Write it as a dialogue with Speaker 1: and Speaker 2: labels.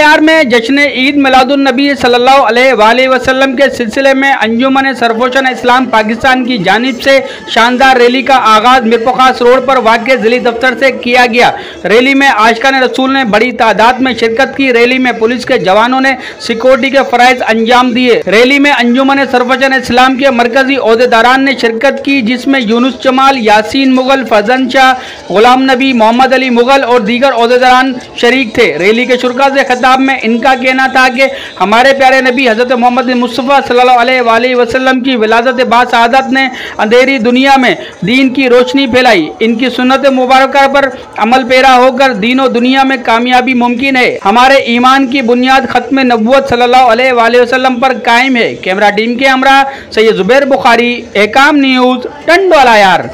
Speaker 1: यार में जश्न ईद मिलादुन नबी सल्लल्लाहु अलैहि वसल्लम के सिलसिले में अंजुमन सरफरोशन इस्लाम पाकिस्तान की जानिब से शानदार रैली का आगाज मिरपुखास रोड पर वाक़ जिली दफ्तर से किया गया। रैली में आशिकान रसूल ने बड़ी तादाद में शिरकत की। रैली में पुलिस के जवानों ने सिक्योरिटी के फराइज अंजाम दिए। रैली में अंजुमन सरफरोशन इस्लाम के मरकजी ओहदेदारान ने शिरकत की, जिसमें यूनुस जमाल, यासीन मुगल, फजन शाह, गुलाम नबी, मोहम्मद अली मुगल और दीगर ओहदेदारान शरीक थे। रैली के शुरा से खिताब में इनका कहना था कि हमारे प्यारे नबी हज़रत मोहम्मद मुस्तफ़ा सल्लल्लाहु अलैहि वसल्लम की विलादत बासआदत ने अंधेरी दुनिया में दीन की रोशनी फैलाई। इनकी सुन्नत मुबारक पर अमल पैरा होकर दीन और दुनिया में कामयाबी मुमकिन है। हमारे ईमान की बुनियाद खत्म नबूवत सल्लल्लाहु अलैहि वसल्लम पर कायम है। कैमरा टीम के हमरा सैयद जुबैर बुखारी, एकाम न्यूज़, टंडवाला यार।